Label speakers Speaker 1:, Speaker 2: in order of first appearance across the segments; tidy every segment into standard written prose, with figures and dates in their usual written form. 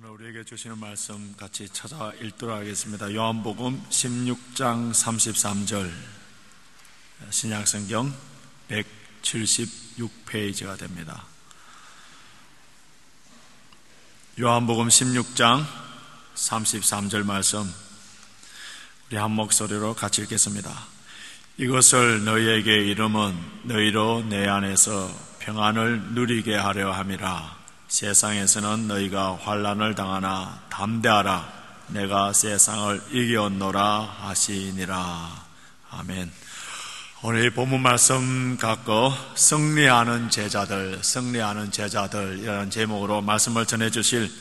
Speaker 1: 오늘 우리에게 주시는 말씀 같이 찾아 읽도록 하겠습니다. 요한복음 16장 33절, 신약성경 176페이지가 됩니다. 요한복음 16장 33절 말씀, 우리 한 목소리로 같이 읽겠습니다. 이것을 너희에게 이름은 너희로 내 안에서 평안을 누리게 하려 함이라. 세상에서는 너희가 환난을 당하나 담대하라. 내가 세상을 이겼노라 하시니라. 아멘. 오늘 본문 말씀 갖고 승리하는 제자들이라는 제목으로 말씀을 전해주실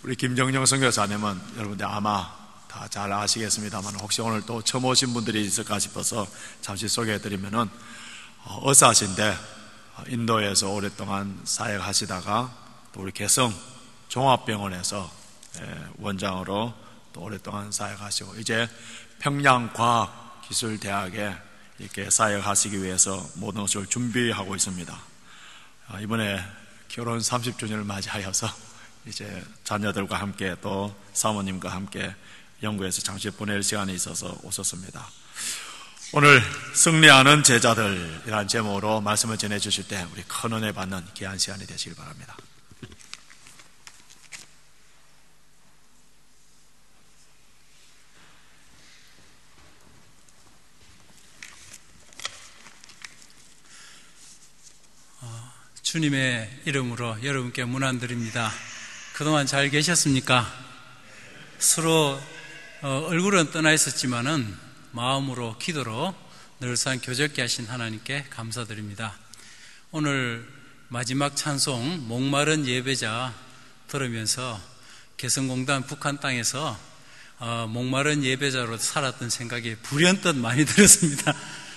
Speaker 1: 우리 김정영 선교사님은 여러분들 아마 다 잘 아시겠습니다만, 혹시 오늘 또 처음 오신 분들이 있을까 싶어서 잠시 소개해드리면은, 의사신데 인도에서 오랫동안 사역하시다가 또 우리 개성 종합병원에서 원장으로 또 오랫동안 사역하시고, 이제 평양과학기술대학에 이렇게 사역하시기 위해서 모든 것을 준비하고 있습니다. 이번에 결혼 30주년을 맞이하여서 이제 자녀들과 함께 또 사모님과 함께 영국에서 잠시 보낼 시간이 있어서 오셨습니다. 오늘 승리하는 제자들이라는 제목으로 말씀을 전해주실 때 우리 큰 은혜 받는 귀한 시간이 되시길 바랍니다.
Speaker 2: 주님의 이름으로 여러분께 문안드립니다. 그동안 잘 계셨습니까? 서로 얼굴은 떠나 있었지만은 마음으로, 기도로 늘상 교제케 하신 하나님께 감사드립니다. 오늘 마지막 찬송 목마른 예배자 들으면서 개성공단 북한 땅에서 목마른 예배자로 살았던 생각이 불현듯 많이 들었습니다.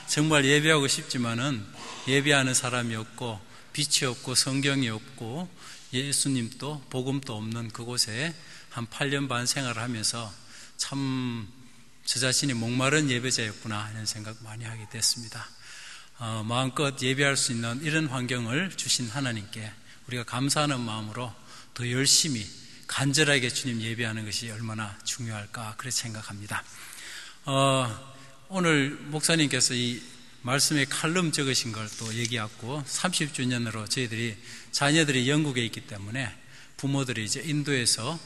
Speaker 2: 정말 예배하고 싶지만은 예배하는 사람이 없고 빛이 없고 성경이 없고 예수님도 복음도 없는 그곳에 한 8년 반 생활을 하면서 참 저 자신이 목마른 예배자였구나 하는 생각 많이 하게 됐습니다. 마음껏 예배할 수 있는 이런 환경을 주신 하나님께 우리가 감사하는 마음으로 더 열심히 간절하게 주님 예배하는 것이 얼마나 중요할까 그렇게 생각합니다. 오늘 목사님께서 이 말씀에 칼럼 적으신 걸 또 얘기하고 30주년으로 저희들이 자녀들이 영국에 있기 때문에 부모들이 이제 인도에서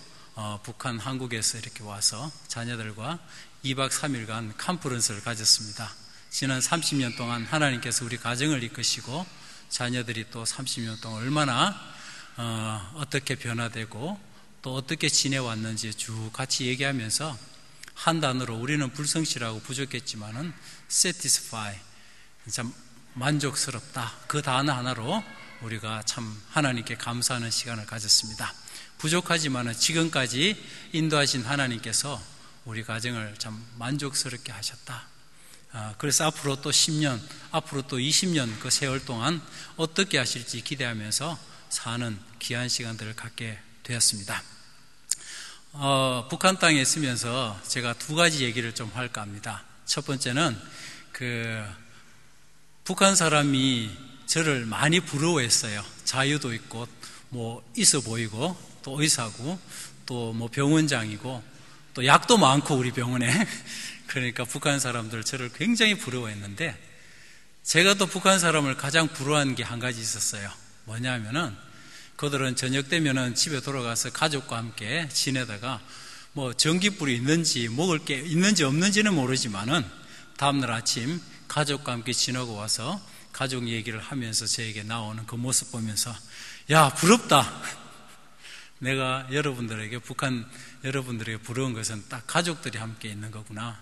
Speaker 2: 북한, 한국에서 이렇게 와서 자녀들과 2박 3일간 컨퍼런스를 가졌습니다. 지난 30년 동안 하나님께서 우리 가정을 이끄시고 자녀들이 또 30년 동안 얼마나 어떻게 변화되고 또 어떻게 지내왔는지 쭉 같이 얘기하면서 한 단어로 우리는 불성실하고 부족했지만은 satisfy, 참 만족스럽다, 그 단어 하나로 우리가 참 하나님께 감사하는 시간을 가졌습니다. 부족하지만은 지금까지 인도하신 하나님께서 우리 가정을 참 만족스럽게 하셨다. 그래서 앞으로 또 10년, 앞으로 또 20년 그 세월 동안 어떻게 하실지 기대하면서 사는 귀한 시간들을 갖게 되었습니다. 북한 땅에 있으면서 제가 두 가지 얘기를 좀 할까 합니다. 첫 번째는 북한 사람이 저를 많이 부러워했어요. 자유도 있고 뭐 있어 보이고 또 의사고 또 뭐 병원장이고 또 약도 많고 우리 병원에 그러니까 북한 사람들 저를 굉장히 부러워했는데, 제가 또 북한 사람을 가장 부러워한 게 한 가지 있었어요. 뭐냐면은 그들은 저녁 되면은 집에 돌아가서 가족과 함께 지내다가 뭐 전기불이 있는지 먹을 게 있는지 없는지는 모르지만은 다음날 아침 가족과 함께 지나고 와서 가족 얘기를 하면서 저에게 나오는 그 모습 보면서, 야, 부럽다. 내가 여러분들에게, 북한 여러분들에게 부러운 것은 딱 가족들이 함께 있는 거구나.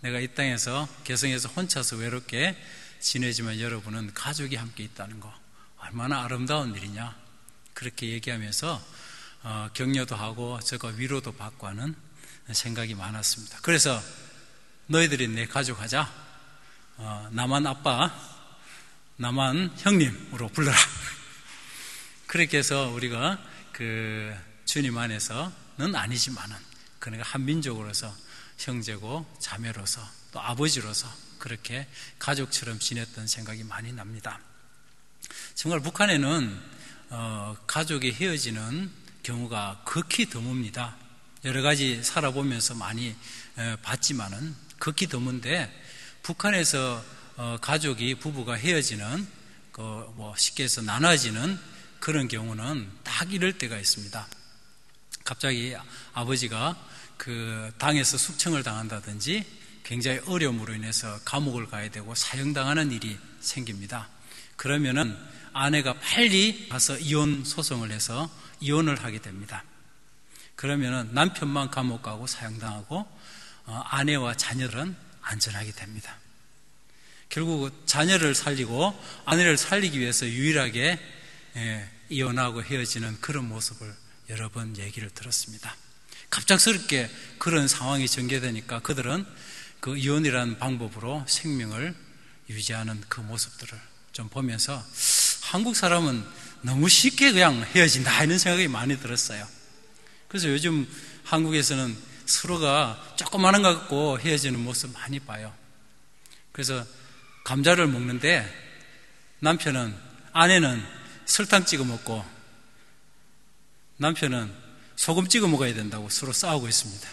Speaker 2: 내가 이 땅에서 개성에서 혼자서 외롭게 지내지만 여러분은 가족이 함께 있다는 거 얼마나 아름다운 일이냐. 그렇게 얘기하면서 격려도 하고 저거 위로도 받고 하는 생각이 많았습니다. 그래서 너희들이 내 가족 하자. 나만 아빠, 나만 형님으로 불러라. 그렇게 해서 우리가 주님 안에서는 아니지만은 그러니까 한민족으로서 형제고 자매로서 또 아버지로서 그렇게 가족처럼 지냈던 생각이 많이 납니다. 정말 북한에는 가족이 헤어지는 경우가 극히 드뭅니다. 여러 가지 살아보면서 많이 봤지만은 극히 드문데, 북한에서 가족이, 부부가 헤어지는, 쉽게 해서 나눠지는 그런 경우는 딱 이럴 때가 있습니다. 갑자기 아버지가 그 당에서 숙청을 당한다든지 굉장히 어려움으로 인해서 감옥을 가야 되고 사형당하는 일이 생깁니다. 그러면은 아내가 빨리 가서 이혼 소송을 해서 이혼을 하게 됩니다. 그러면은 남편만 감옥 가고 사형당하고 아내와 자녀들은 안전하게 됩니다. 결국 자녀를 살리고 아내를 살리기 위해서 유일하게 이혼하고 헤어지는 그런 모습을 여러 번 얘기를 들었습니다. 갑작스럽게 그런 상황이 전개되니까 그들은 그 이혼이라는 방법으로 생명을 유지하는 그 모습들을 좀 보면서 한국 사람은 너무 쉽게 그냥 헤어진다 이런 생각이 많이 들었어요. 그래서 요즘 한국에서는 서로가 조그마한 것 갖고 헤어지는 모습 많이 봐요. 그래서 감자를 먹는데 아내는 설탕 찍어 먹고 남편은 소금 찍어 먹어야 된다고 서로 싸우고 있습니다.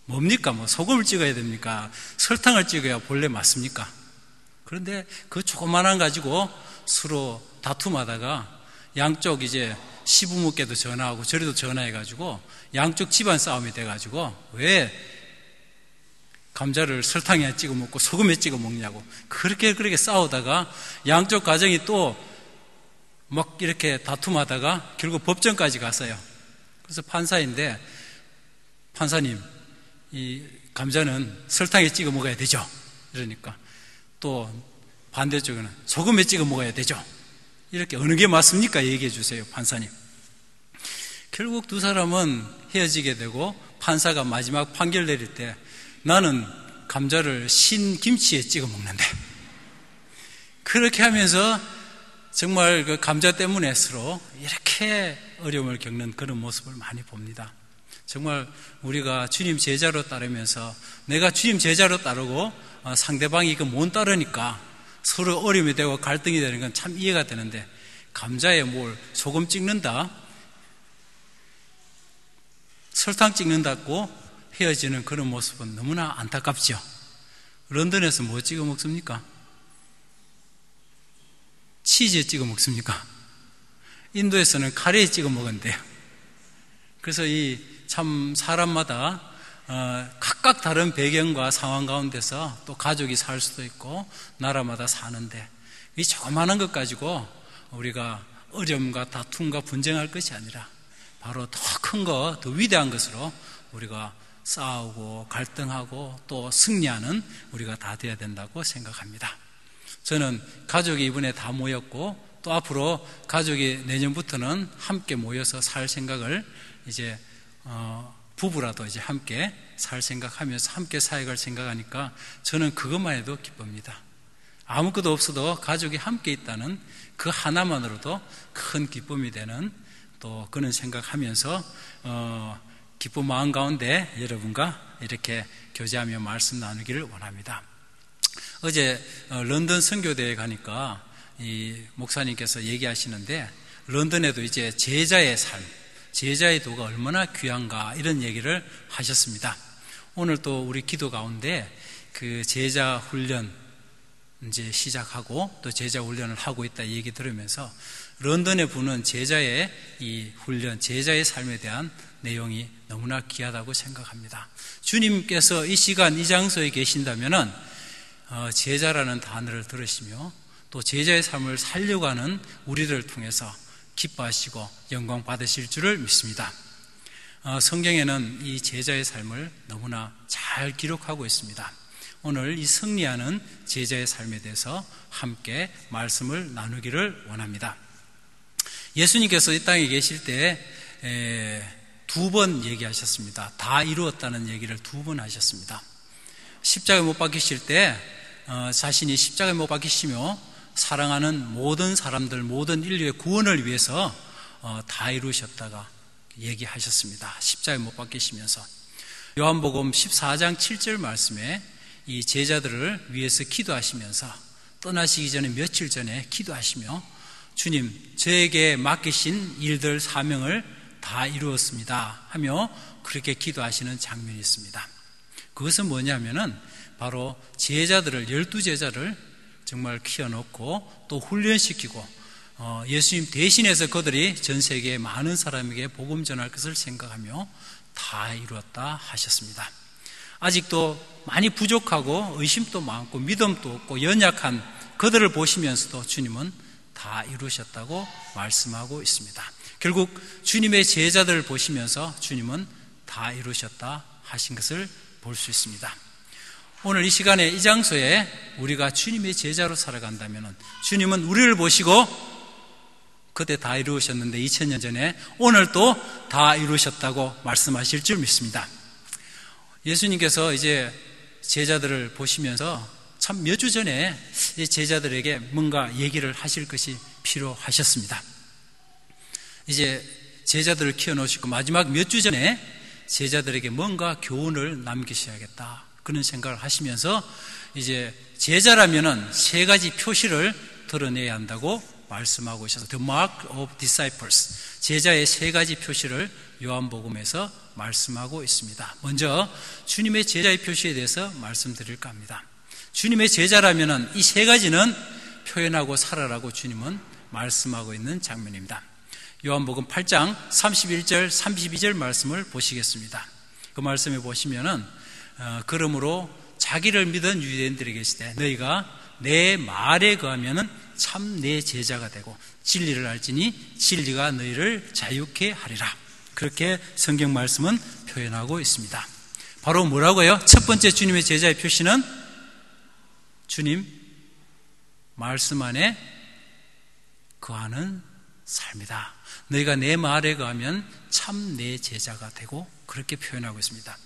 Speaker 2: 뭡니까? 소금을 찍어야 됩니까? 설탕을 찍어야 본래 맞습니까? 그런데 그 조그만한 가지고 서로 다툼하다가 양쪽 이제 시부모께도 전화하고 저리도 전화해가지고 양쪽 집안 싸움이 돼가지고 왜 감자를 설탕에 찍어 먹고 소금에 찍어 먹냐고 그렇게 싸우다가 양쪽 가정이 또 막 이렇게 다툼하다가 결국 법정까지 갔어요. 그래서 판사인데, 판사님, 이 감자는 설탕에 찍어 먹어야 되죠. 이러니까 또 반대쪽에는 소금에 찍어 먹어야 되죠. 이렇게 어느 게 맞습니까? 얘기해 주세요, 판사님. 결국 두 사람은 헤어지게 되고 판사가 마지막 판결 내릴 때 나는 감자를 신김치에 찍어 먹는데, 그렇게 하면서 정말 그 감자 때문에 서로 이렇게 어려움을 겪는 그런 모습을 많이 봅니다. 정말 우리가 주님 제자로 따르면서 내가 주님 제자로 따르고 상대방이 그 못 따르니까 서로 어려움이 되고 갈등이 되는 건 참 이해가 되는데, 감자에 뭘 소금 찍는다, 설탕 찍는다고 헤어지는 그런 모습은 너무나 안타깝죠. 런던에서 뭐 찍어 먹습니까? 치즈에 찍어 먹습니까? 인도에서는 카레에 찍어 먹은데요. 그래서 이 참 사람마다 각각 다른 배경과 상황 가운데서 또 가족이 살 수도 있고 나라마다 사는데, 이 조그마한 것 가지고 우리가 어려움과 다툼과 분쟁할 것이 아니라 바로 더 큰 것, 더 위대한 것으로 우리가 싸우고 갈등하고 또 승리하는 우리가 다 되어야 된다고 생각합니다. 저는 가족이 이번에 다 모였고 또 앞으로 가족이 내년부터는 함께 모여서 살 생각을 이제 부부라도 이제 함께 살 생각하면서 함께 사역할 생각하니까 저는 그것만 해도 기쁩니다. 아무것도 없어도 가족이 함께 있다는 그 하나만으로도 큰 기쁨이 되는 또 그런 생각하면서 기쁜 마음 가운데 여러분과 이렇게 교제하며 말씀 나누기를 원합니다. 어제 런던 선교대회 가니까 이 목사님께서 얘기하시는데, 런던에도 이제 제자의 삶, 제자의 도가 얼마나 귀한가 이런 얘기를 하셨습니다. 오늘 또 우리 기도 가운데 그 제자 훈련 이제 시작하고 또 제자 훈련을 하고 있다 얘기 들으면서 런던에 부는 제자의 이 훈련, 제자의 삶에 대한 내용이 너무나 귀하다고 생각합니다. 주님께서 이 시간 이 장소에 계신다면은 제자라는 단어를 들으시며 또 제자의 삶을 살려고 하는 우리를 통해서 기뻐하시고 영광 받으실 줄을 믿습니다. 성경에는 이 제자의 삶을 너무나 잘 기록하고 있습니다. 오늘 이 승리하는 제자의 삶에 대해서 함께 말씀을 나누기를 원합니다. 예수님께서 이 땅에 계실 때 두 번 얘기하셨습니다. 다 이루었다는 얘기를 두 번 하셨습니다. 십자가에 못 박히실 때 자신이 십자가에 못 박히시며 사랑하는 모든 사람들, 모든 인류의 구원을 위해서 다 이루셨다가 얘기하셨습니다. 십자가에 못 박히시면서. 요한복음 14장 7절 말씀에 이 제자들을 위해서 기도하시면서 떠나시기 전에 며칠 전에 기도하시며 주님, 저에게 맡기신 일들 사명을 다 이루었습니다 하며 그렇게 기도하시는 장면이 있습니다. 그것은 뭐냐면은 바로 제자들을 12제자를 정말 키워놓고 또 훈련시키고 예수님 대신해서 그들이 전 세계의 많은 사람에게 복음 전할 것을 생각하며 다 이루었다 하셨습니다. 아직도 많이 부족하고 의심도 많고 믿음도 없고 연약한 그들을 보시면서도 주님은 다 이루셨다고 말씀하고 있습니다. 결국 주님의 제자들을 보시면서 주님은 다 이루셨다 하신 것을 볼 수 있습니다. 오늘 이 시간에 이 장소에 우리가 주님의 제자로 살아간다면 주님은 우리를 보시고 그때 다 이루셨는데 2000년 전에 오늘 또 다 이루셨다고 말씀하실 줄 믿습니다. 예수님께서 이제 제자들을 보시면서 참 몇 주 전에 제자들에게 뭔가 얘기를 하실 것이 필요하셨습니다. 이제 제자들을 키워놓으시고 마지막 몇 주 전에 제자들에게 뭔가 교훈을 남기셔야겠다 그런 생각을 하시면서 이제 제자라면은 세 가지 표시를 드러내야 한다고 말씀하고 있어서 The Mark of Disciples, 제자의 세 가지 표시를 요한복음에서 말씀하고 있습니다. 먼저 주님의 제자의 표시에 대해서 말씀드릴까 합니다. 주님의 제자라면은 이 세 가지는 표현하고 살아라고 주님은 말씀하고 있는 장면입니다. 요한복음 8장 31절 32절 말씀을 보시겠습니다. 그 말씀에 보시면은 그러므로 자기를 믿은 유대인들에게 이르시되 너희가 내 말에 거하면은 참 내 제자가 되고 진리를 알지니 진리가 너희를 자유케 하리라. 그렇게 성경 말씀은 표현하고 있습니다. 바로 뭐라고요? 첫 번째 주님의 제자의 표시는 주님 말씀 안에 거하는 삶이다. 너희가 내 말에 거하면 참 내 제자가 되고 그렇게 표현하고 있습니다.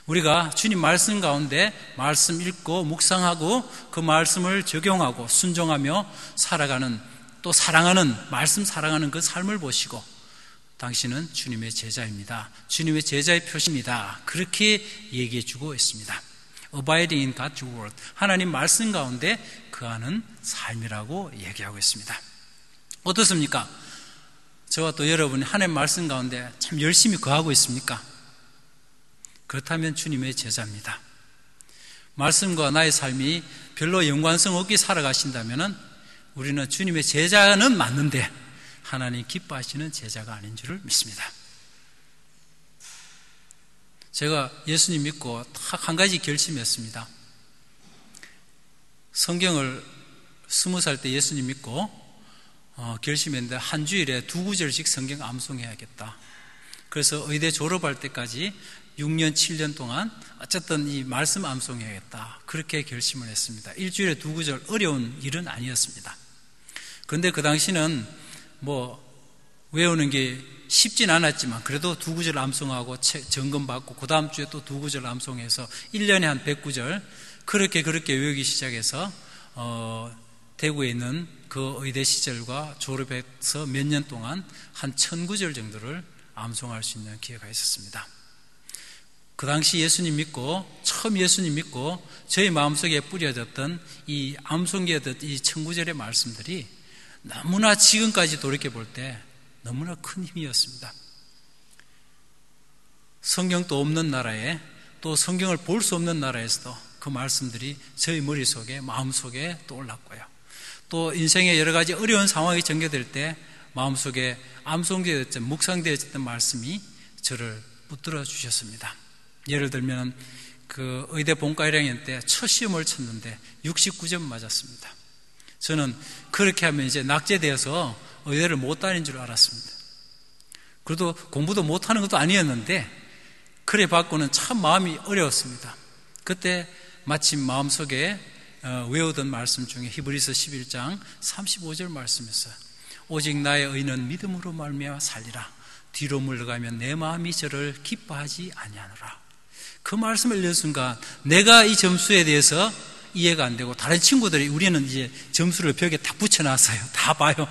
Speaker 2: 우리가 주님 말씀 가운데 말씀 읽고 묵상하고 그 말씀을 적용하고 순종하며 살아가는 또 사랑하는 말씀 사랑하는 그 삶을 보시고 당신은 주님의 제자입니다. 주님의 제자의 표시입니다. 그렇게 얘기해 주고 있습니다. Abiding in God's Word, 하나님 말씀 가운데 거하는 삶이라고 얘기하고 있습니다. 어떻습니까? 저와 또 여러분이 하나님 말씀 가운데 참 열심히 거하고 있습니까? 그렇다면 주님의 제자입니다. 말씀과 나의 삶이 별로 연관성 없게 살아가신다면 우리는 주님의 제자는 맞는데 하나님 기뻐하시는 제자가 아닌 줄을 믿습니다. 제가 예수님 믿고 딱 한 가지 결심했습니다. 성경을 20살 때 예수님 믿고 결심했는데 한 주일에 2구절씩 성경 암송해야겠다. 그래서 의대 졸업할 때까지 6년 7년 동안 어쨌든 이 말씀 암송해야겠다. 그렇게 결심을 했습니다. 일주일에 2구절 어려운 일은 아니었습니다. 그런데 그 당시는 외우는 게 쉽진 않았지만 그래도 2구절 암송하고 점검받고 그 다음 주에 또 2구절 암송해서 1년에 한 100구절 그렇게 외우기 시작해서 대구에 있는 그 의대 시절과 졸업해서 몇 년 동안 한 1000구절 정도를 암송할 수 있는 기회가 있었습니다. 그 당시 예수님 믿고 처음 예수님 믿고 저희 마음속에 뿌려졌던 이 암송기였던 이 1000구절의 말씀들이 너무나 지금까지 돌이켜볼 때 너무나 큰 힘이었습니다. 성경도 없는 나라에 또 성경을 볼 수 없는 나라에서도 그 말씀들이 저희 머릿속에 마음속에 떠올랐고요. 또 인생의 여러 가지 어려운 상황이 전개될 때 마음속에 암송되었던 묵상되었던 말씀이 저를 붙들어 주셨습니다. 예를 들면 그 의대 본과 1학년 때 첫 시험을 쳤는데 69점 맞았습니다. 저는 그렇게 하면 이제 낙제되어서 의대를 못 다닌 줄 알았습니다. 그래도 공부도 못하는 것도 아니었는데 그래 받고는 참 마음이 어려웠습니다. 그때 마침 마음속에 외우던 말씀 중에 히브리서 11장 35절 말씀이었어요. 오직 나의 의는 믿음으로 말미암아 살리라. 뒤로 물러가면 내 마음이 저를 기뻐하지 아니하노라. 그 말씀을 읽는 순간 내가 이 점수에 대해서 이해가 안 되고 다른 친구들이 우리는 이제 점수를 벽에 딱 붙여놨어요. 다 봐요.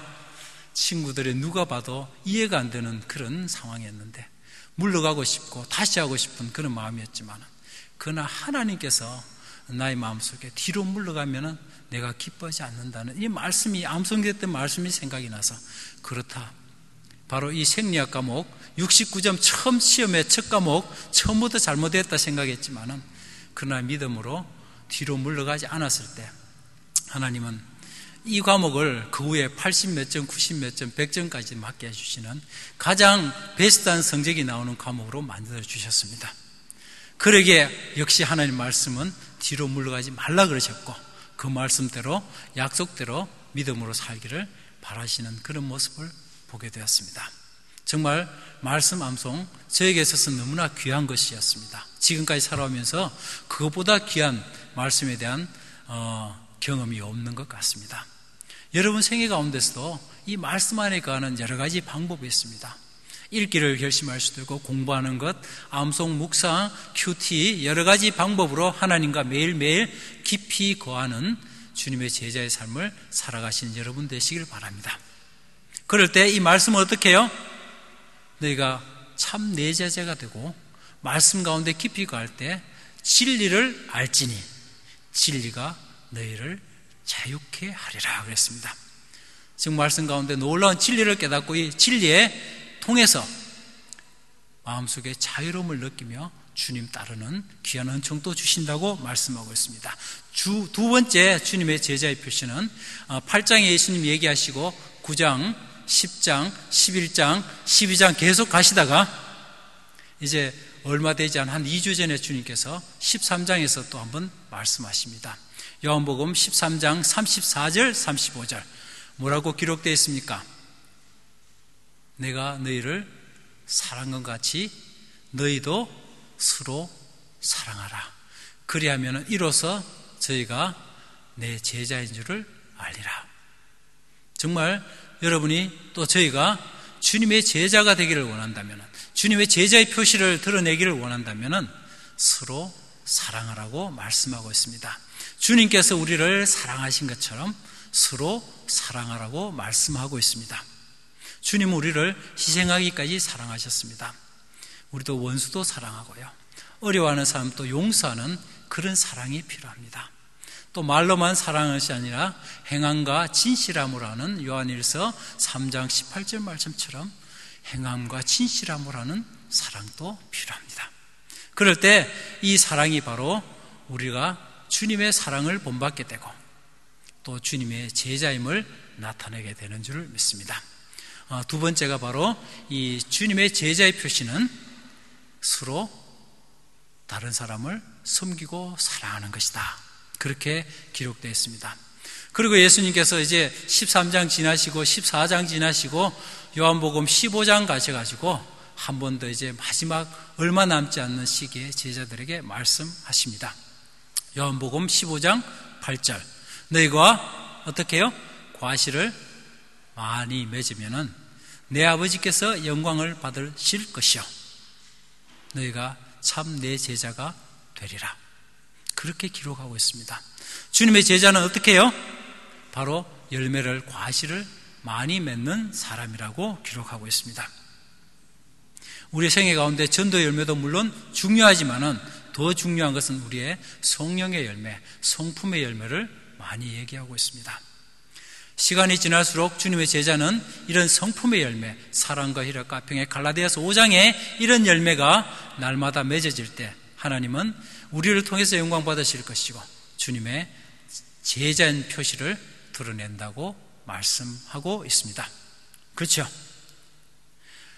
Speaker 2: 친구들이 누가 봐도 이해가 안 되는 그런 상황이었는데 물러가고 싶고 다시 하고 싶은 그런 마음이었지만 그러나 하나님께서 나의 마음속에 뒤로 물러가면 내가 기뻐하지 않는다는 이 말씀이 암송됐던 말씀이 생각이 나서 그렇다. 바로 이 생리학 과목 69점 처음 시험에 첫 과목 처음부터 잘못했다 생각했지만은 그러나 믿음으로 뒤로 물러가지 않았을 때 하나님은 이 과목을 그 후에 80 몇 점, 90 몇 점, 100점까지 맞게 해주시는 가장 베스트한 성적이 나오는 과목으로 만들어 주셨습니다. 그러기에 역시 하나님 말씀은 뒤로 물러가지 말라 그러셨고 그 말씀대로 약속대로 믿음으로 살기를 바라시는 그런 모습을 보게 되었습니다. 정말 말씀 암송 저에게 있어서 너무나 귀한 것이었습니다. 지금까지 살아오면서 그것보다 귀한 말씀에 대한 경험이 없는 것 같습니다. 여러분 생애 가운데서도 이 말씀 안에 거하는 여러 가지 방법이 있습니다. 읽기를 결심할 수도 있고 공부하는 것, 암송, 묵상, 큐티 여러 가지 방법으로 하나님과 매일매일 깊이 거하는 주님의 제자의 삶을 살아가시는 여러분 되시길 바랍니다. 그럴 때 이 말씀은 어떻게 해요? 너희가 참 내 제자가 되고 말씀 가운데 깊이 거할 때 진리를 알지니 진리가 너희를 자유케 하리라 그랬습니다. 지금 말씀 가운데 놀라운 진리를 깨닫고 이 진리에 통해서 마음속에 자유로움을 느끼며 주님 따르는 귀한 은총도 주신다고 말씀하고 있습니다. 두 번째 주님의 제자의 표시는 8장에 예수님 얘기하시고 9장, 10장, 11장, 12장 계속 가시다가 이제 얼마 되지 않은 한 2주 전에 주님께서 13장에서 또 한번 말씀하십니다. 요한복음 13장 34절 35절 뭐라고 기록되어 있습니까? 내가 너희를 사랑한 것 같이 너희도 서로 사랑하라. 그리하면 이로써 저희가 내 제자인 줄을 알리라. 정말 여러분이 또 저희가 주님의 제자가 되기를 원한다면, 주님의 제자의 표시를 드러내기를 원한다면 서로 사랑하라고 말씀하고 있습니다. 주님께서 우리를 사랑하신 것처럼 서로 사랑하라고 말씀하고 있습니다. 주님은 우리를 희생하기까지 사랑하셨습니다. 우리도 원수도 사랑하고요, 어려워하는 사람도 용서하는 그런 사랑이 필요합니다. 또 말로만 사랑하는 것이 아니라 행함과 진실함으로 하는 요한일서 3장 18절 말씀처럼 행함과 진실함으로 하는 사랑도 필요합니다. 그럴 때 이 사랑이 바로 우리가 주님의 사랑을 본받게 되고 또 주님의 제자임을 나타내게 되는 줄 믿습니다. 두 번째가 바로 이 주님의 제자의 표시는 서로 다른 사람을 섬기고 사랑하는 것이다. 그렇게 기록되어 있습니다. 그리고 예수님께서 이제 13장 지나시고 14장 지나시고 요한복음 15장 가셔가지고 한 번 더 이제 마지막 얼마 남지 않는 시기에 제자들에게 말씀하십니다. 요한복음 15장 8절 너희가 어떻게 해요? 과실을 많이 맺으면은 내 아버지께서 영광을 받으실 것이요 너희가 참 내 제자가 되리라. 그렇게 기록하고 있습니다. 주님의 제자는 어떻게 해요? 바로 열매를 과실을 많이 맺는 사람이라고 기록하고 있습니다. 우리의 생애 가운데 전도 열매도 물론 중요하지만은 더 중요한 것은 우리의 성령의 열매, 성품의 열매를 많이 얘기하고 있습니다. 시간이 지날수록 주님의 제자는 이런 성품의 열매, 사랑과 희락과 평의 갈라디아서 5장에 이런 열매가 날마다 맺어질 때 하나님은 우리를 통해서 영광 받으실 것이고 주님의 제자인 표시를 드러낸다고 말씀하고 있습니다. 그렇죠?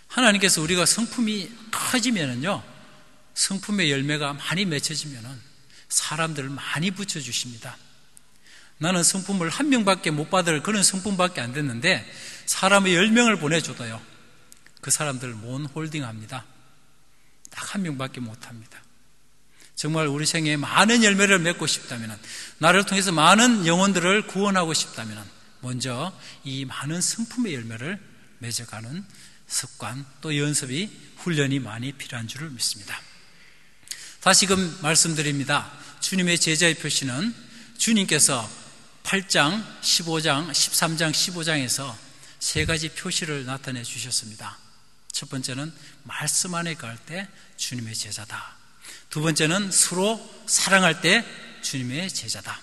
Speaker 2: 하나님께서 우리가 성품이 커지면은요, 성품의 열매가 많이 맺혀지면은 사람들을 많이 붙여주십니다. 나는 성품을 한 명밖에 못 받을 그런 성품밖에 안 됐는데 사람의 10명을 보내줘도요, 그 사람들을 못 홀딩합니다. 딱 한 명밖에 못합니다. 정말 우리 생애에 많은 열매를 맺고 싶다면, 나를 통해서 많은 영혼들을 구원하고 싶다면 먼저 이 많은 성품의 열매를 맺어가는 습관 또 연습이 훈련이 많이 필요한 줄을 믿습니다. 다시금 말씀드립니다. 주님의 제자의 표시는 주님께서 8장, 15장, 13장, 15장에서 세 가지 표시를 나타내 주셨습니다. 첫 번째는 말씀 안에 갈 때 주님의 제자다. 두 번째는 서로 사랑할 때 주님의 제자다.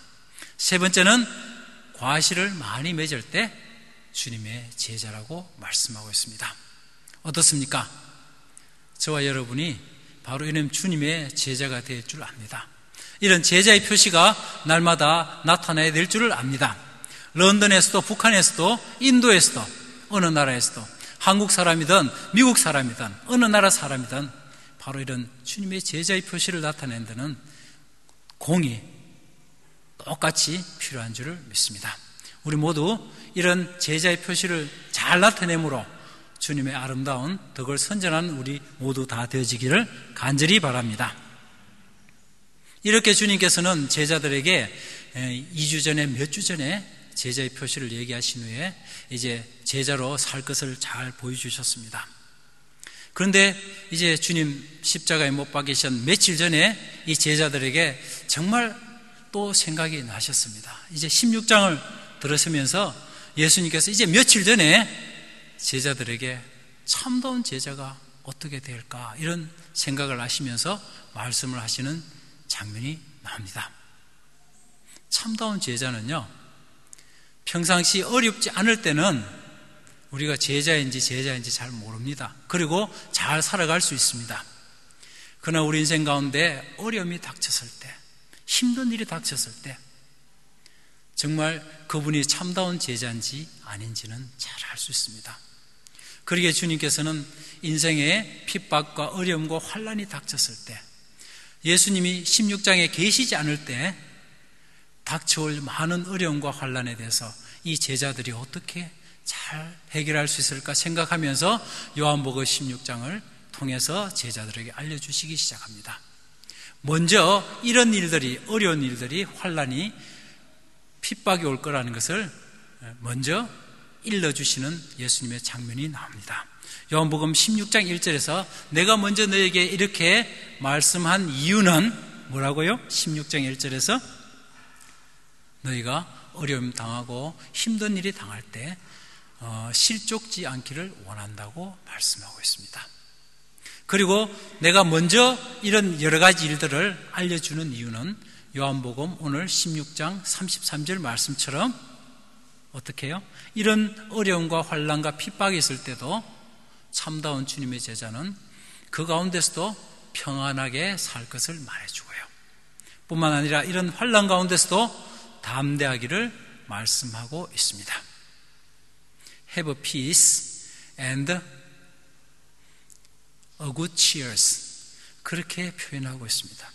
Speaker 2: 세 번째는 과실을 많이 맺을 때 주님의 제자라고 말씀하고 있습니다. 어떻습니까? 저와 여러분이 바로 이런 주님의 제자가 될 줄 압니다. 이런 제자의 표시가 날마다 나타나야 될 줄을 압니다. 런던에서도 북한에서도 인도에서도 어느 나라에서도 한국 사람이든 미국 사람이든 어느 나라 사람이든 바로 이런 주님의 제자의 표시를 나타내는 데는 공이 똑같이 필요한 줄을 믿습니다. 우리 모두 이런 제자의 표시를 잘 나타내므로 주님의 아름다운 덕을 선전하는 우리 모두 다 되어지기를 간절히 바랍니다. 이렇게 주님께서는 제자들에게 2주 전에 몇 주 전에 제자의 표시를 얘기하신 후에 이제 제자로 살 것을 잘 보여주셨습니다. 그런데 이제 주님 십자가에 못 박히신 며칠 전에 이 제자들에게 정말 또 생각이 나셨습니다. 이제 16장을 들으시면서 예수님께서 이제 며칠 전에 제자들에게 참다운 제자가 어떻게 될까 이런 생각을 하시면서 말씀을 하시는 장면이 나옵니다. 참다운 제자는요, 평상시 어렵지 않을 때는 우리가 제자인지 잘 모릅니다. 그리고 잘 살아갈 수 있습니다. 그러나 우리 인생 가운데 어려움이 닥쳤을 때, 힘든 일이 닥쳤을 때 정말 그분이 참다운 제자인지 아닌지는 잘 알 수 있습니다. 그러기에 주님께서는 인생에 핍박과 어려움과 환난이 닥쳤을 때, 예수님이 16장에 계시지 않을 때 닥쳐올 많은 어려움과 환난에 대해서 이 제자들이 어떻게 잘 해결할 수 있을까 생각하면서 요한복음 16장을 통해서 제자들에게 알려주시기 시작합니다. 먼저 이런 일들이, 어려운 일들이, 환난이, 핍박이 올 거라는 것을 먼저 일러주시는 예수님의 장면이 나옵니다. 요한복음 16장 1절에서 내가 먼저 너에게 이렇게 말씀한 이유는 뭐라고요? 16장 1절에서 너희가 어려움 당하고 힘든 일이 당할 때 실족지 않기를 원한다고 말씀하고 있습니다. 그리고 내가 먼저 이런 여러 가지 일들을 알려주는 이유는 요한복음 오늘 16장 33절 말씀처럼 어떻게 해요? 이런 어려움과 환난과 핍박이 있을 때도 참다운 주님의 제자는 그 가운데서도 평안하게 살 것을 말해주고요. 뿐만 아니라 이런 환난 가운데서도 담대하기를 말씀하고 있습니다. Have a peace and a good cheer. 그렇게 표현하고 있습니다.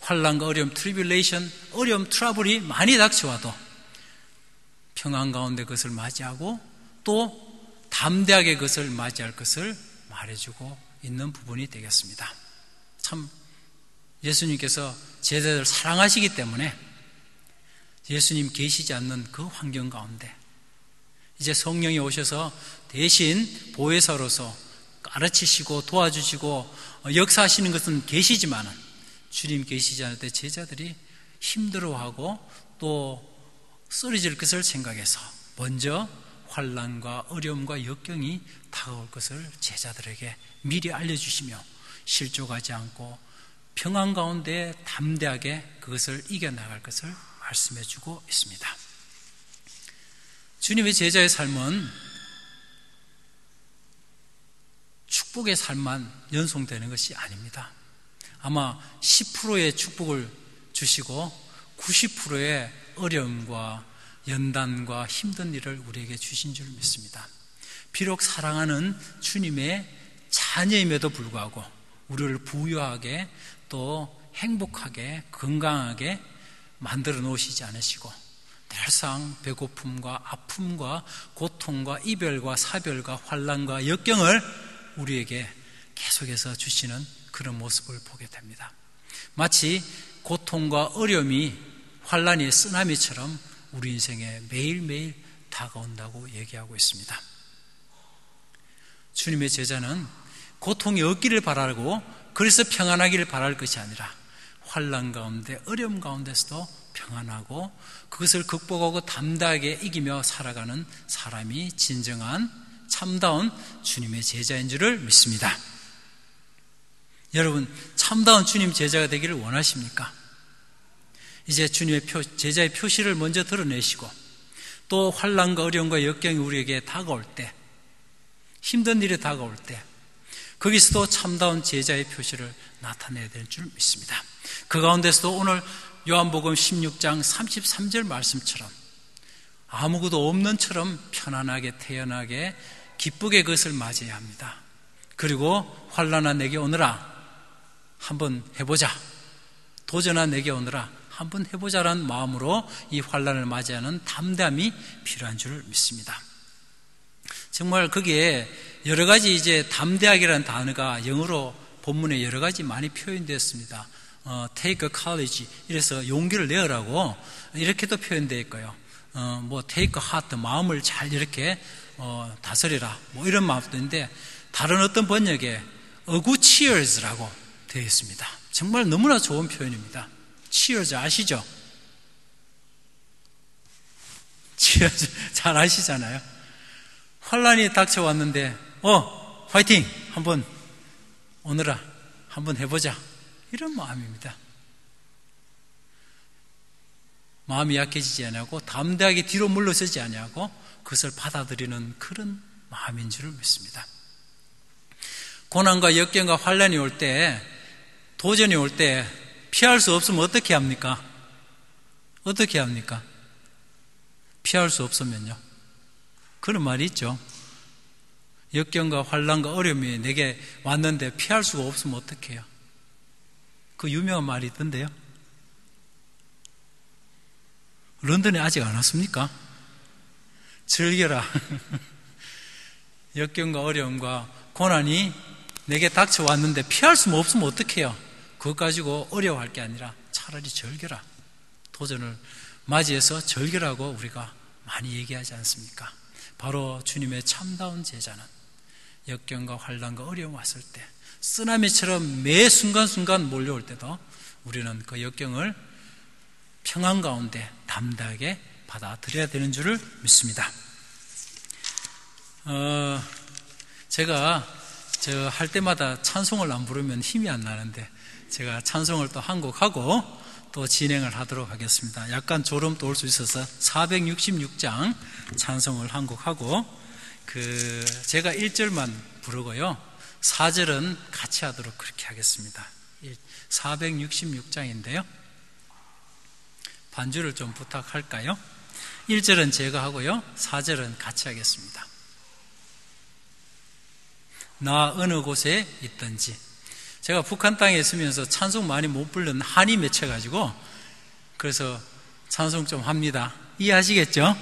Speaker 2: 환난과 어려움, 트리뷸레이션, 어려움, 트러블이 많이 닥쳐와도 평안 가운데 그것을 맞이하고 또 담대하게 그것을 맞이할 것을 말해주고 있는 부분이 되겠습니다. 참 예수님께서 제자들을 사랑하시기 때문에 예수님 계시지 않는 그 환경 가운데 이제 성령이 오셔서 대신 보혜사로서 가르치시고 도와주시고 역사하시는 것은 계시지만은 주님 계시지 않을 때 제자들이 힘들어하고 또 쓰러질 것을 생각해서 먼저 환난과 어려움과 역경이 다가올 것을 제자들에게 미리 알려주시며 실족하지 않고 평안 가운데 담대하게 그것을 이겨나갈 것을 말씀해주고 있습니다. 주님의 제자의 삶은 축복의 삶만 연속되는 것이 아닙니다. 아마 10%의 축복을 주시고 90%의 어려움과 연단과 힘든 일을 우리에게 주신 줄 믿습니다. 비록 사랑하는 주님의 자녀임에도 불구하고 우리를 부유하게 또 행복하게 건강하게 만들어 놓으시지 않으시고 늘상 배고픔과 아픔과 고통과 이별과 사별과 환난과 역경을 우리에게 계속해서 주시는 그런 모습을 보게 됩니다. 마치 고통과 어려움이 환난의 쓰나미처럼 우리 인생에 매일매일 다가온다고 얘기하고 있습니다. 주님의 제자는 고통이 없기를 바라고 그래서 평안하기를 바랄 것이 아니라 환난 가운데 어려움 가운데서도 평안하고 그것을 극복하고 담대하게 이기며 살아가는 사람이 진정한 참다운 주님의 제자인 줄을 믿습니다. 여러분, 참다운 주님 제자가 되기를 원하십니까? 이제 주님의 제자의 표시를 먼저 드러내시고 또 환난과 어려움과 역경이 우리에게 다가올 때 힘든 일이 다가올 때 거기서도 참다운 제자의 표시를 나타내야 될 줄 믿습니다. 그 가운데서도 오늘 요한복음 16장 33절 말씀처럼 아무것도 없는 처럼 편안하게 태연하게 기쁘게 그것을 맞이해야 합니다. 그리고 환난아 내게 오너라, 한번 해보자. 도전아 내게 오너라, 한번 해보자라는 마음으로 이 환난을 맞이하는 담대함이 필요한 줄 믿습니다. 정말 거기에 여러 가지 이제 담대하게라는 단어가 영어로 본문에 여러 가지 많이 표현되었습니다. take a courage, 이래서 용기를 내어라고 이렇게도 표현되어 있고요. take a heart, 마음을 잘 이렇게 다스리라, 뭐 이런 마음도 있는데, 다른 어떤 번역에 a good cheers라고 되어 있습니다. 정말 너무나 좋은 표현입니다. cheers 아시죠? cheers 잘 아시잖아요. 환난이 닥쳐왔는데 화이팅! 한번 오너라, 한번 해보자, 이런 마음입니다. 마음이 약해지지 않고 담대하게 뒤로 물러서지 않고 그것을 받아들이는 그런 마음인 줄 믿습니다. 고난과 역경과 환난이 올 때, 도전이 올 때 피할 수 없으면 어떻게 합니까? 어떻게 합니까? 피할 수 없으면요, 그런 말이 있죠. 역경과 환난과 어려움이 내게 왔는데 피할 수가 없으면 어떻게 해요? 그 유명한 말이 있던데요. 런던에 아직 안 왔습니까? 즐겨라. 역경과 어려움과 고난이 내게 닥쳐왔는데 피할 수 없으면 어떻게 해요? 그것 가지고 어려워할 게 아니라 차라리 즐겨라. 도전을 맞이해서 즐겨라고 우리가 많이 얘기하지 않습니까? 바로 주님의 참다운 제자는 역경과 환난과 어려움 왔을 때, 쓰나미처럼 매 순간순간 몰려올 때도 우리는 그 역경을 평안 가운데 담대하게 받아들여야 되는 줄을 믿습니다. 제가 할 때마다 찬송을 안 부르면 힘이 안 나는데, 제가 찬송을 또 한 곡 하고 또 진행을 하도록 하겠습니다. 약간 졸음도 올 수 있어서 466장 찬송을 한 곡 하고, 제가 1절만 부르고요, 4절은 같이 하도록 그렇게 하겠습니다. 466장인데요 반주를 좀 부탁할까요? 1절은 제가 하고요, 4절은 같이 하겠습니다. 나 어느 곳에 있든지. 제가 북한 땅에 있으면서 찬송 많이 못 부르는 한이 맺혀가지고, 그래서 찬송 좀 합니다. 이해하시겠죠?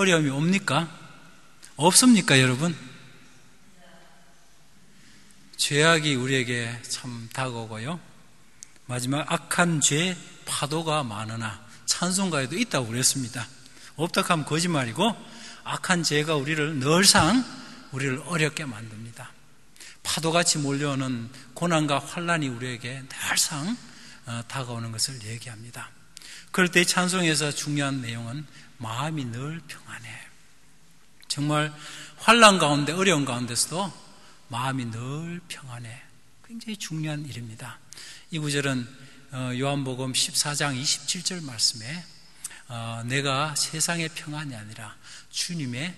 Speaker 2: 어려움이 옵니까? 없습니까, 여러분? 죄악이 우리에게 참 다가오고요. 마지막 악한 죄 파도가 많으나 찬송가에도 있다고 그랬습니다. 없다 하면 거짓말이고 악한 죄가 우리를 늘상 우리를 어렵게 만듭니다. 파도같이 몰려오는 고난과 환난이 우리에게 늘상 다가오는 것을 얘기합니다. 그럴 때 찬송에서 중요한 내용은 마음이 늘 평안해. 정말 환난 가운데 어려운 가운데서도 마음이 늘 평안해. 굉장히 중요한 일입니다. 이 구절은 요한복음 14장 27절 말씀에 내가 세상의 평안이 아니라 주님의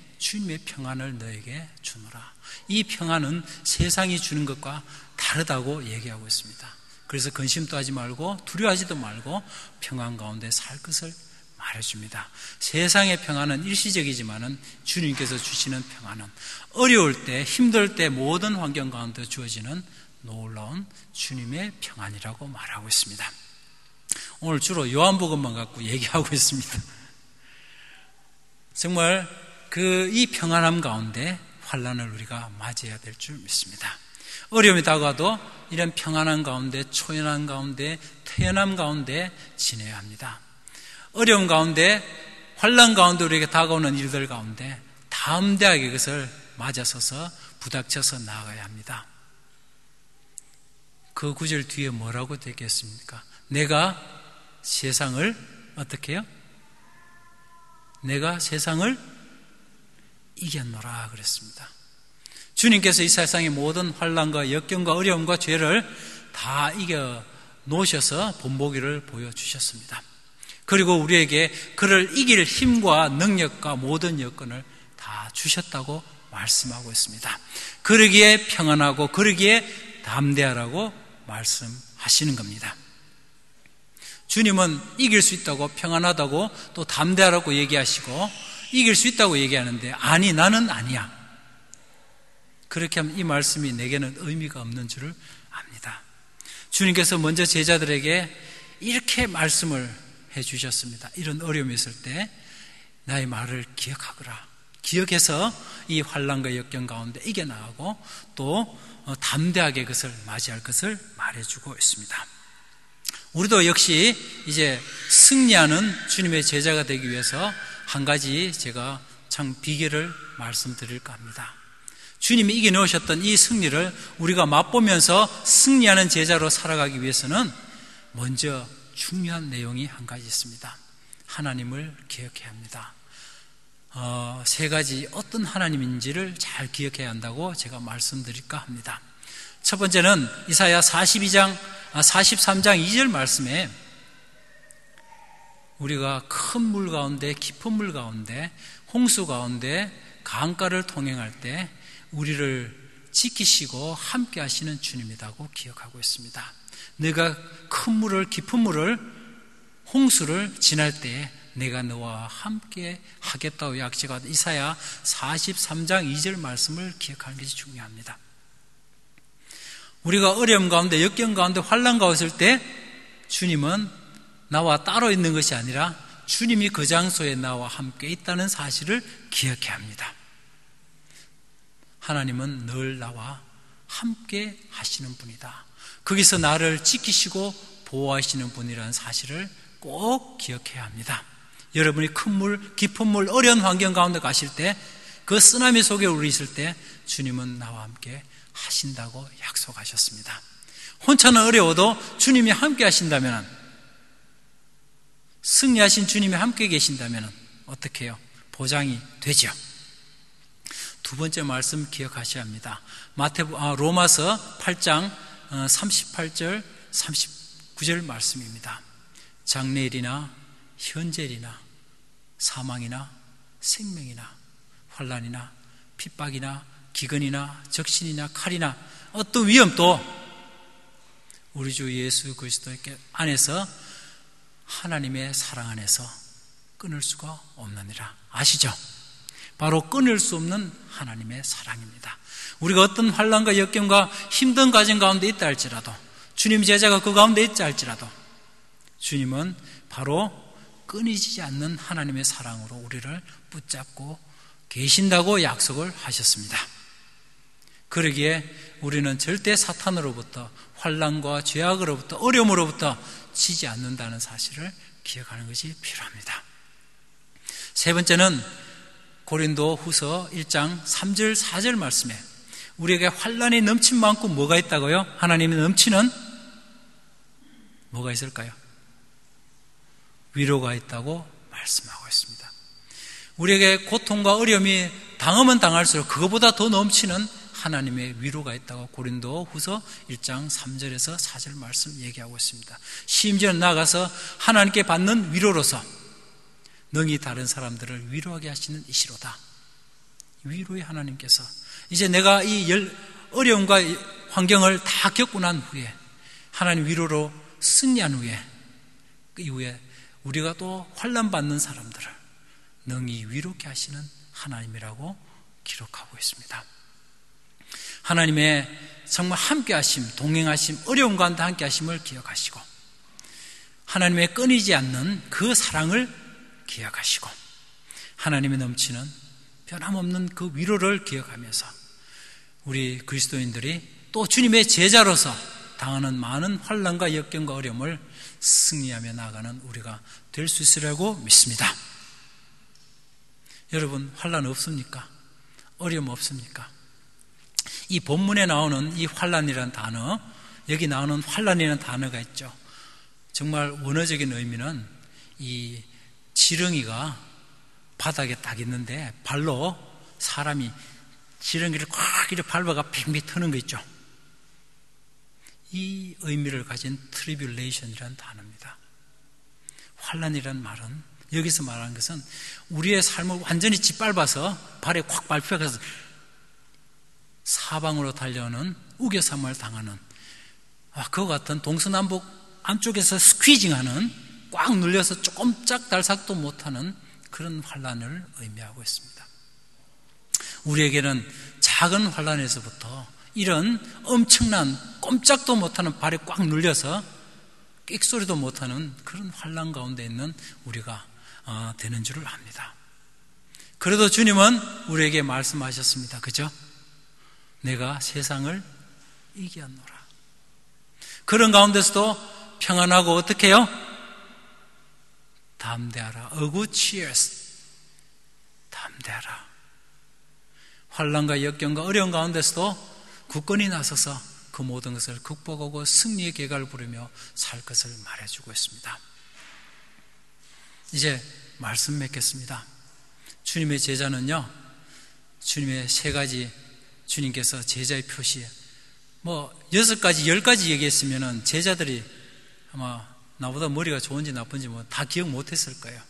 Speaker 2: 평안을 너에게 주노라. 이 평안은 세상이 주는 것과 다르다고 얘기하고 있습니다. 그래서 근심도 하지 말고 두려워하지도 말고 평안 가운데 살 것을 말해줍니다. 세상의 평안은 일시적이지만은 주님께서 주시는 평안은 어려울 때, 힘들 때 모든 환경 가운데 주어지는 놀라운 주님의 평안이라고 말하고 있습니다. 오늘 주로 요한복음만 갖고 얘기하고 있습니다. 정말 이 평안함 가운데 환난을 우리가 맞이해야 될 줄 믿습니다. 어려움이 다가와도 이런 평안한 가운데, 초연한 가운데, 태연함 가운데 지내야 합니다. 어려움 가운데, 환난 가운데 우리에게 다가오는 일들 가운데 담대하게 그것을 맞아서서 부닥쳐서 나아가야 합니다. 그 구절 뒤에 뭐라고 되겠습니까? 내가 세상을 어떻게 해요? 내가 세상을 이겼노라 그랬습니다. 주님께서 이 세상의 모든 환난과 역경과 어려움과 죄를 다 이겨 놓으셔서 본보기를 보여주셨습니다. 그리고 우리에게 그를 이길 힘과 능력과 모든 여건을 다 주셨다고 말씀하고 있습니다. 그러기에 평안하고 그러기에 담대하라고 말씀하시는 겁니다. 주님은 이길 수 있다고, 평안하다고, 또 담대하라고 얘기하시고 이길 수 있다고 얘기하는데 아니, 나는 아니야. 그렇게 하면 이 말씀이 내게는 의미가 없는 줄을 압니다. 주님께서 먼저 제자들에게 이렇게 말씀을 해주셨습니다. 이런 어려움이 있을 때 나의 말을 기억하거라. 기억해서 이 환난과 역경 가운데 이겨나가고 또 담대하게 그것을 맞이할 것을 말해주고 있습니다. 우리도 역시 이제 승리하는 주님의 제자가 되기 위해서 한 가지 제가 참 비결을 말씀드릴까 합니다. 주님이 이겨놓으셨던 이 승리를 우리가 맛보면서 승리하는 제자로 살아가기 위해서는 먼저 중요한 내용이 한 가지 있습니다. 하나님을 기억해야 합니다. 세 가지 어떤 하나님인지를 잘 기억해야 한다고 제가 말씀드릴까 합니다. 첫 번째는 이사야 43장 2절 말씀에 우리가 큰 물 가운데, 깊은 물 가운데, 홍수 가운데 강가를 통행할 때 우리를 지키시고 함께 하시는 주님이라고 기억하고 있습니다. 내가 큰 물을, 깊은 물을, 홍수를 지날 때에 내가 너와 함께 하겠다고 약속한 이사야 43장 2절 말씀을 기억하는 것이 중요합니다. 우리가 어려움 가운데, 역경 가운데, 환난 가운데 있을 때 주님은 나와 따로 있는 것이 아니라 주님이 그 장소에 나와 함께 있다는 사실을 기억해야 합니다. 하나님은 늘 나와 함께 하시는 분이다. 거기서 나를 지키시고 보호하시는 분이라는 사실을 꼭 기억해야 합니다. 여러분이 큰 물, 깊은 물, 어려운 환경 가운데 가실 때, 그 쓰나미 속에 우리 있을 때 주님은 나와 함께 하신다고 약속하셨습니다. 혼자는 어려워도 주님이 함께 하신다면, 승리하신 주님이 함께 계신다면 어떻게 해요? 보장이 되죠. 두 번째 말씀 기억하셔야 합니다. 로마서 8장 38절 39절 말씀입니다. 장래일이나 현재일이나 사망이나 생명이나 환난이나 핍박이나 기근이나 적신이나 칼이나 어떤 위험도 우리 주 예수 그리스도 안에서 하나님의 사랑 안에서 끊을 수가 없느니라. 아시죠? 바로 끊을 수 없는 하나님의 사랑입니다. 우리가 어떤 환난과 역경과 힘든 과정 가운데 있다 할지라도, 주님 제자가 그 가운데 있자 할지라도 주님은 바로 끊이지 않는 하나님의 사랑으로 우리를 붙잡고 계신다고 약속을 하셨습니다. 그러기에 우리는 절대 사탄으로부터, 환난과 죄악으로부터, 어려움으로부터 지지 않는다는 사실을 기억하는 것이 필요합니다. 세 번째는 고린도 후서 1장 3절 4절 말씀에 우리에게 환난이 넘친 만큼 뭐가 있다고요? 하나님이 넘치는 뭐가 있을까요? 위로가 있다고 말씀하고 있습니다. 우리에게 고통과 어려움이 당하면 당할수록 그것보다 더 넘치는 하나님의 위로가 있다고 고린도 후서 1장 3절에서 4절 말씀 얘기하고 있습니다. 심지어 나아가서 하나님께 받는 위로로서 능히 다른 사람들을 위로하게 하시는 이시로다. 위로의 하나님께서 이제 내가 이 어려움과 환경을 다 겪고 난 후에 하나님 위로로 승리한 후에 그 이후에 우리가 또 환난받는 사람들을 능히 위로케 하시는 하나님이라고 기록하고 있습니다. 하나님의 정말 함께하심, 동행하심, 어려움 가운데 함께하심을 기억하시고 하나님의 끊이지 않는 그 사랑을 기억하시고 하나님의 넘치는 변함없는 그 위로를 기억하면서 우리 그리스도인들이 또 주님의 제자로서 당하는 많은 환난과 역경과 어려움을 승리하며 나아가는 우리가 될 수 있으리라고 믿습니다. 여러분, 환난 없습니까? 어려움 없습니까? 이 본문에 나오는 이 환난이라는 단어, 여기 나오는 환난이라는 단어가 있죠. 정말 원어적인 의미는 이 지렁이가 바닥에 딱 있는데 발로 사람이 지렁이를 꽉 이렇게 밟아가 팽팽 트는 거 있죠. 이 의미를 가진 트리뷸레이션이라는 단어입니다. 환난이라는 말은 여기서 말하는 것은 우리의 삶을 완전히 짓밟아서 발에 콱 밟혀가서 사방으로 달려오는 우겨삼을 당하는 그와 같은 동서남북 안쪽에서 스퀴징하는 꽉 눌려서 꼼짝달싹도 못하는 그런 환난을 의미하고 있습니다. 우리에게는 작은 환난에서부터 이런 엄청난 꼼짝도 못하는 발에 꽉 눌려서 끽소리도 못하는 그런 환난 가운데 있는 우리가 되는 줄을 압니다. 그래도 주님은 우리에게 말씀하셨습니다. 그죠? 내가 세상을 이기었노라. 그런 가운데서도 평안하고 어떻게 해요? 담대하라. 어구 치어스. 담대하라. 환난과 역경과 어려운 가운데서도 굳건히 나서서 그 모든 것을 극복하고 승리의 계가를 부르며 살 것을 말해주고 있습니다. 이제 말씀 맺겠습니다. 주님의 제자는요, 주님의 세 가지 주님께서 제자의 표시 6가지 10가지 얘기했으면 제자들이 아마 나보다 머리가 좋은지 나쁜지 다 기억 못했을 거예요.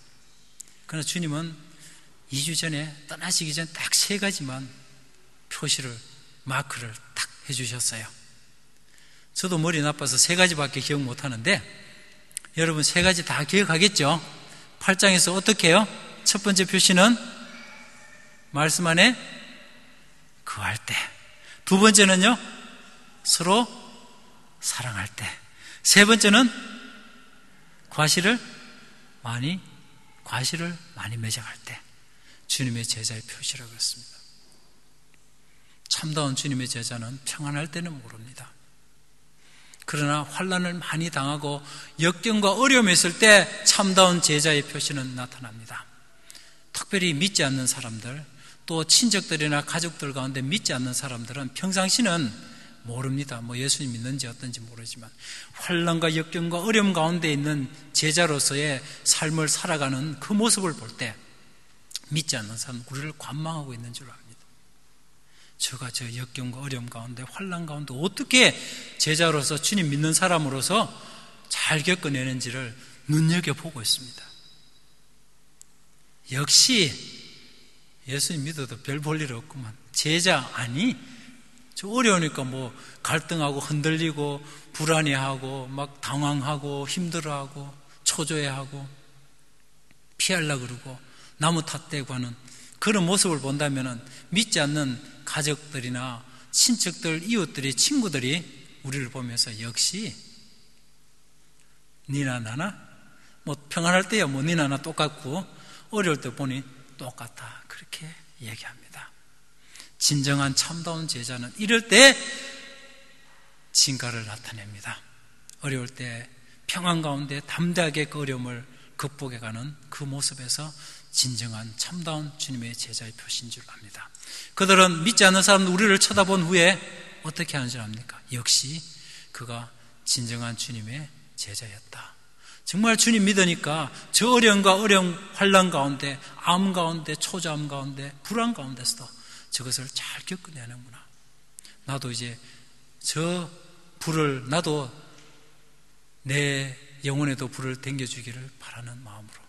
Speaker 2: 그러나 주님은 2주 전에 떠나시기 전 딱 3가지만 표시를 마크를 딱 해주셨어요. 저도 머리 나빠서 3가지밖에 기억 못하는데 여러분 3가지 다 기억하겠죠? 8장에서 어떻게 해요? 첫 번째 표시는 말씀 안에 거할 때, 두 번째는요 서로 사랑할 때, 세 번째는 과실을 많이 매장할 때 주님의 제자의 표시라고 했습니다. 참다운 주님의 제자는 평안할 때는 모릅니다. 그러나 환난을 많이 당하고 역경과 어려움이 있을 때 참다운 제자의 표시는 나타납니다. 특별히 믿지 않는 사람들, 또 친척들이나 가족들 가운데 믿지 않는 사람들은 평상시는 모릅니다. 예수님 믿는지 어떤지 모르지만 환난과 역경과 어려움 가운데 있는 제자로서의 삶을 살아가는 그 모습을 볼 때 믿지 않는 사람은 우리를 관망하고 있는 줄 압니다. 제가 저 역경과 어려움 가운데 환난 가운데 어떻게 제자로서 주님 믿는 사람으로서 잘 겪어내는지를 눈여겨보고 있습니다. 역시 예수님 믿어도 별 볼 일 없구만. 제자 아니? 저 어려우니까 갈등하고 흔들리고 불안해하고 막 당황하고 힘들어하고 초조해하고 피하려고 그러고 나무 탓대고 하는 그런 모습을 본다면 믿지 않는 가족들이나 친척들, 이웃들이, 친구들이 우리를 보면서 역시 니나 나나 평안할 때야 니나 나 똑같고 어려울 때 보니 똑같다. 그렇게 얘기합니다. 진정한 참다운 제자는 이럴 때 진가를 나타냅니다. 어려울 때 평안 가운데 담대하게 그 어려움을 극복해가는 그 모습에서 진정한 참다운 주님의 제자의 표시인 줄 압니다. 그들은 믿지 않는 사람들 우리를 쳐다본 후에 어떻게 하는 줄 압니까? 역시 그가 진정한 주님의 제자였다. 정말 주님 믿으니까 저 어려움과 어려움, 환난 가운데, 암 가운데, 초조함 가운데, 불안 가운데서도 저것을 잘 겪어내는구나. 나도 이제 저 불을, 나도 내 영혼에도 불을 댕겨주기를 바라는 마음으로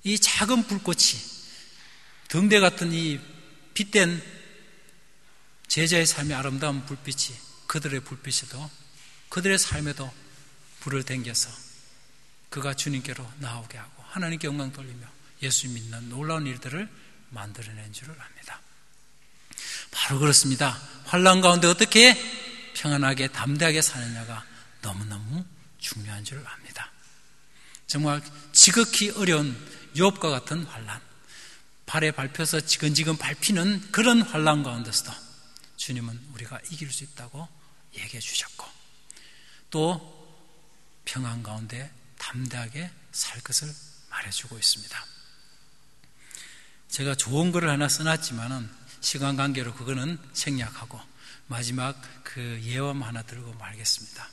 Speaker 2: 이 작은 불꽃이, 등대 같은 이 빛된 제자의 삶의 아름다운 불빛이 그들의 불빛에도, 그들의 삶에도 불을 댕겨서 그가 주님께로 나오게 하고 하나님께 영광 돌리며 예수 믿는 놀라운 일들을 만들어낸 줄을 압니다. 바로 그렇습니다. 환난 가운데 어떻게 평안하게 담대하게 사느냐가 너무너무 중요한 줄 압니다. 정말 지극히 어려운 욥과 같은 환난, 발에 밟혀서 지근지근 밟히는 그런 환난 가운데서도 주님은 우리가 이길 수 있다고 얘기해 주셨고, 또 평안 가운데 담대하게 살 것을 말해주고 있습니다. 제가 좋은 글을 하나 써놨지만은 시간 관계로 그거는 생략하고 마지막 그 예언 하나 들고 말겠습니다.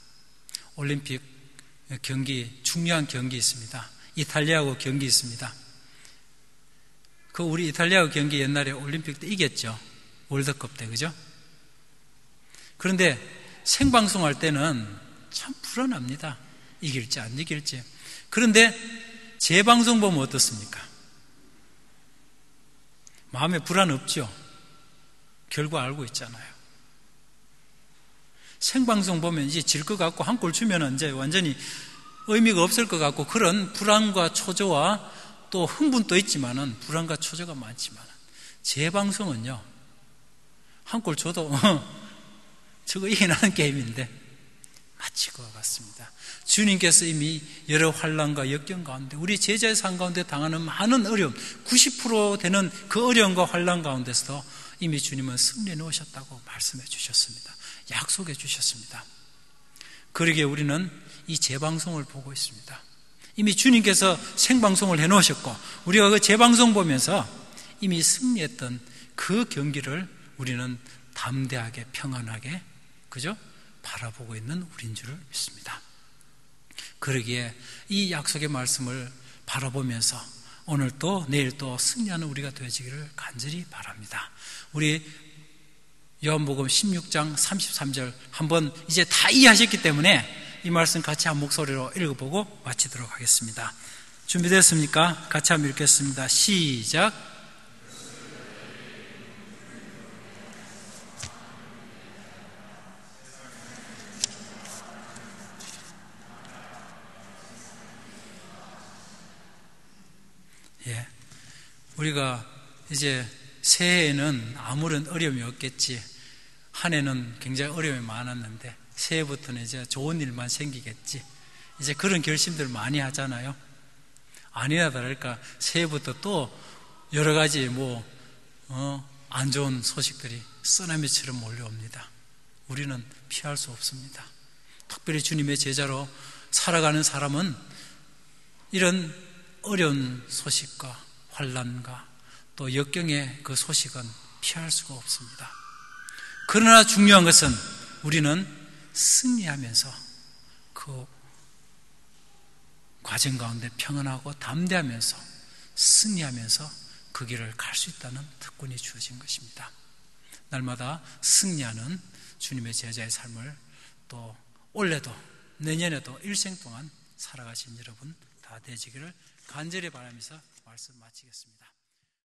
Speaker 2: 올림픽 경기, 중요한 경기 있습니다. 이탈리아하고 경기 있습니다. 그 우리 이탈리아하고 경기 옛날에 올림픽 때 이겼죠. 월드컵 때, 그죠? 그런데 생방송할 때는 참 불안합니다. 이길지 안 이길지. 그런데 재방송 보면 어떻습니까? 마음에 불안 없죠? 결과 알고 있잖아요. 생방송 보면 이제 질 것 같고 한 골 주면 이제 완전히 의미가 없을 것 같고 그런 불안과 초조와 또 흥분도 있지만은 불안과 초조가 많지만 재방송은요, 한 골 줘도 저거 이기는 게임인데 마치 그와 같습니다. 주님께서 이미 여러 환난과 역경 가운데 우리 제자의 삶 가운데 당하는 많은 어려움, 90% 되는 그 어려움과 환난 가운데서도 이미 주님은 승리해 놓으셨다고 말씀해 주셨습니다. 약속해 주셨습니다. 그러기에 우리는 이 재방송을 보고 있습니다. 이미 주님께서 생방송을 해 놓으셨고 우리가 그 재방송 보면서 이미 승리했던 그 경기를 우리는 담대하게 평안하게, 그죠? 바라보고 있는 우리인 줄을 믿습니다. 그러기에 이 약속의 말씀을 바라보면서 오늘 또 내일 또 승리하는 우리가 되어지기를 간절히 바랍니다. 우리 요한복음 16장 33절 한번 이제 다 이해하셨기 때문에 이 말씀 같이 한 목소리로 읽어보고 마치도록 하겠습니다. 준비됐습니까? 같이 한번 읽겠습니다. 시작. 예, 우리가 이제 새해에는 아무런 어려움이 없겠지. 한 해는 굉장히 어려움이 많았는데 새해부터는 이제 좋은 일만 생기겠지. 이제 그런 결심들 많이 하잖아요. 아니나 다를까 새해부터 또 여러 가지 안 좋은 소식들이 쓰나미처럼 몰려옵니다. 우리는 피할 수 없습니다. 특별히 주님의 제자로 살아가는 사람은 이런 어려운 소식과 환난과 또 역경의 그 소식은 피할 수가 없습니다. 그러나 중요한 것은 우리는 승리하면서 그 과정 가운데 평안하고 담대하면서 승리하면서 그 길을 갈 수 있다는 특권이 주어진 것입니다. 날마다 승리하는 주님의 제자의 삶을 또 올해도 내년에도 일생 동안 살아가신 여러분 다 되시기를 간절히 바라면서 말씀 마치겠습니다.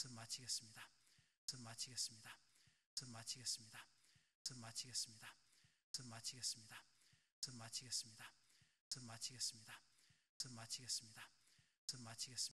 Speaker 2: 마치겠습니다. 마치겠습니다. 마치겠습니다. 마치겠습니다. 마치겠습니다. 마치겠습니다. 마치겠습니다. 마치겠습니다. 마치겠습니다. 마치겠습니다.